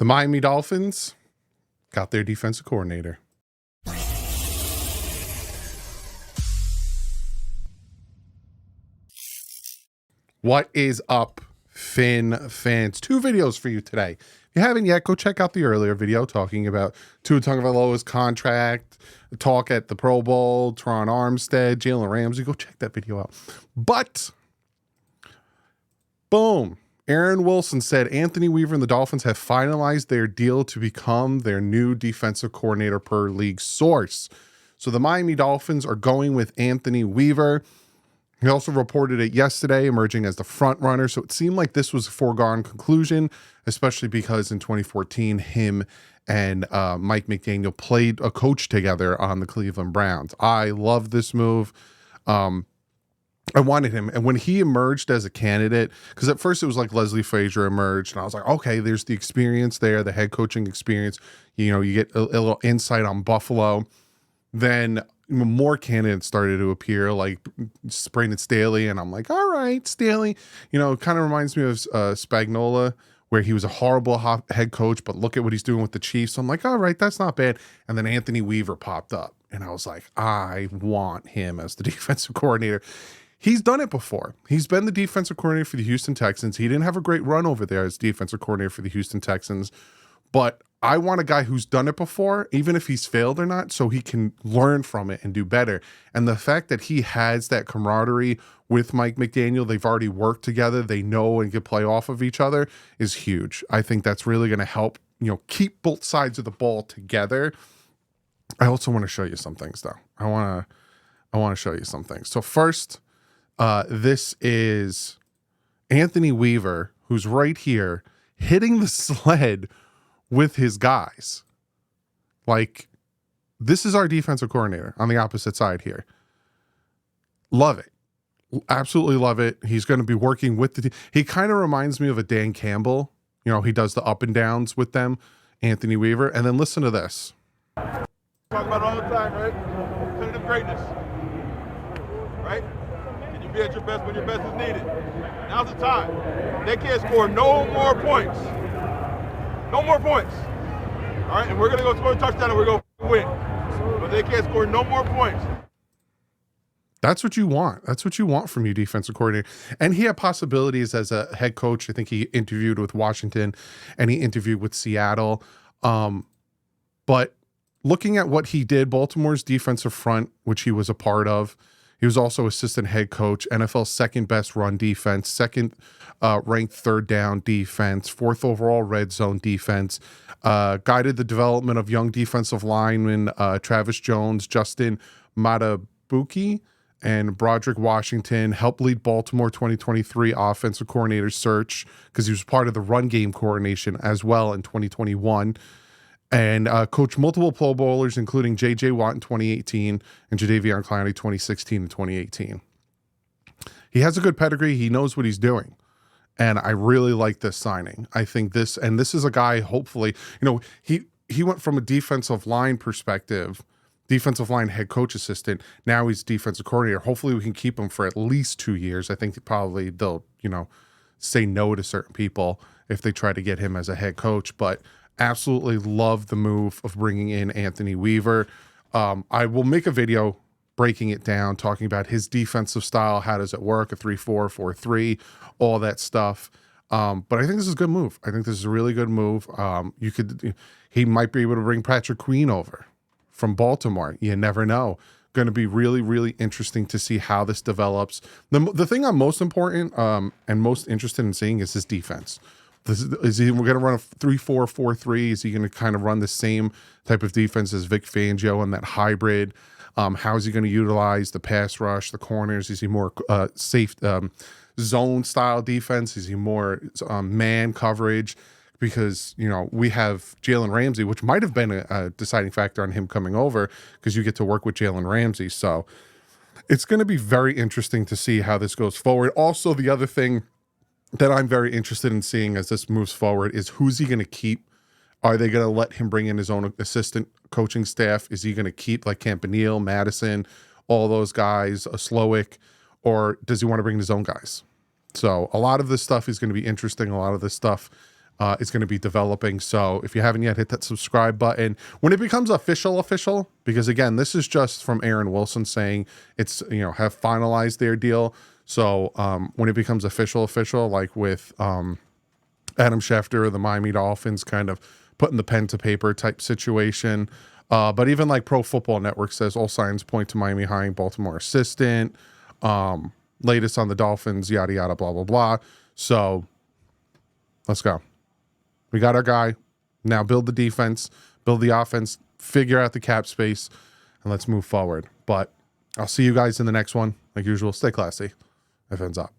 The Miami Dolphins got their defensive coordinator. What is up, Fin fans? Two videos for you today. If you haven't yet, go check out the earlier video talking about Tua Tagovailoa's contract, talk at the Pro Bowl, Teron Armstead, Jalen Ramsey. Go check that video out. But, boom. Aaron Wilson said Anthony Weaver and the Dolphins have finalized their deal to become their new defensive coordinator per league source. So the Miami Dolphins are going with Anthony Weaver. He also reported it yesterday, emerging as the front runner. So it seemed like this was a foregone conclusion, especially because in 2014, him and Mike McDaniel played a coach together on the Cleveland Browns. I love this move. I wanted him. And when he emerged as a candidate, because at first it was like Leslie Frazier emerged, and I was like, okay, there's the experience there, the head coaching experience. You know, you get a little insight on Buffalo. Then more candidates started to appear, like Brandon Staley, and I'm like, all right, Staley. You know, it kind of reminds me of Spagnuolo, where he was a horrible head coach, but look at what he's doing with the Chiefs. So I'm like, all right, that's not bad. And then Anthony Weaver popped up, and I was like, I want him as the defensive coordinator. He's done it before. He's been the defensive coordinator for the Houston Texans. He didn't have a great run over there as defensive coordinator for the Houston Texans, but I want a guy who's done it before, even if he's failed or not, so he can learn from it and do better. And the fact that he has that camaraderie with Mike McDaniel, they've already worked together, they know and can play off of each other, is huge. I think that's really going to help, you know, keep both sides of the ball together. I also want to show you some things, though. I want to show you some things. So first, this is Anthony Weaver, who's right here, hitting the sled with his guys. Like, this is our defensive coordinator on the opposite side here. Love it. Absolutely love it. He's going to be working with the team. He kind of reminds me of a Dan Campbell. You know, he does the up and downs with them, Anthony Weaver. And then listen to this. Talk about it all the time, right? Competitive greatness. Right? Can you be at your best when your best is needed? Now's the time. They can't score no more points. No more points. All right, and we're going to go score a touchdown and we're going to win. But they can't score no more points. That's what you want. That's what you want from your defensive coordinator. And he had possibilities as a head coach. I think he interviewed with Washington and he interviewed with Seattle. But looking at what he did, Baltimore's defensive front, which he was a part of, he was also assistant head coach, NFL's second best run defense, second ranked third down defense, fourth overall red zone defense, guided the development of young defensive linemen, Travis Jones, Justin Matabuki, and Broderick Washington, helped lead Baltimore 2023 offensive coordinator search because he was part of the run game coordination as well in 2021. And coached multiple Pro Bowlers, including J.J. Watt in 2018 and Jadeveon Clowney 2016 and 2018. He has a good pedigree. He knows what he's doing. And I really like this signing. I think this is a guy, hopefully, you know, he went from a defensive line perspective, defensive line head coach assistant. Now he's defensive coordinator. Hopefully we can keep him for at least 2 years. I think probably they'll, you know, say no to certain people if they try to get him as a head coach. But absolutely love the move of bringing in Anthony Weaver. I will make a video breaking it down, talking about his defensive style. How does it work? A 3-4, 4-3, all that stuff. But I think this is a good move. I think this is a really good move. He might be able to bring Patrick Queen over from Baltimore. You never know. Going to be really, really interesting to see how this develops. The thing I'm most important and most interested in seeing is his defense. Is he going to run a 3-4, 4-3? Is he going to kind of run the same type of defense as Vic Fangio and that hybrid? How is he going to utilize the pass rush, the corners? Is he more safe zone style defense? Is he more man coverage? Because, you know, we have Jalen Ramsey, which might have been a deciding factor on him coming over because you get to work with Jalen Ramsey. So it's going to be very interesting to see how this goes forward. Also, the other thing that I'm very interested in seeing as this moves forward is who's he going to keep? Are they going to let him bring in his own assistant coaching staff? Is he going to keep like Campanile, Madison, all those guys, Slowick, or does he want to bring in his own guys? So a lot of this stuff is going to be interesting. A lot of this stuff is going to be developing. So if you haven't yet, hit that subscribe button. When it becomes official, because again, this is just from Aaron Wilson saying it's, have finalized their deal. So when it becomes official, like with Adam Schefter of the Miami Dolphins kind of putting the pen to paper type situation. But even like Pro Football Network says all signs point to Miami hiring Baltimore assistant. Latest on the Dolphins, yada, yada, blah, blah, blah. So let's go. We got our guy. Now build the defense, build the offense, figure out the cap space, and let's move forward. But I'll see you guys in the next one. Like usual, stay classy. FN's up.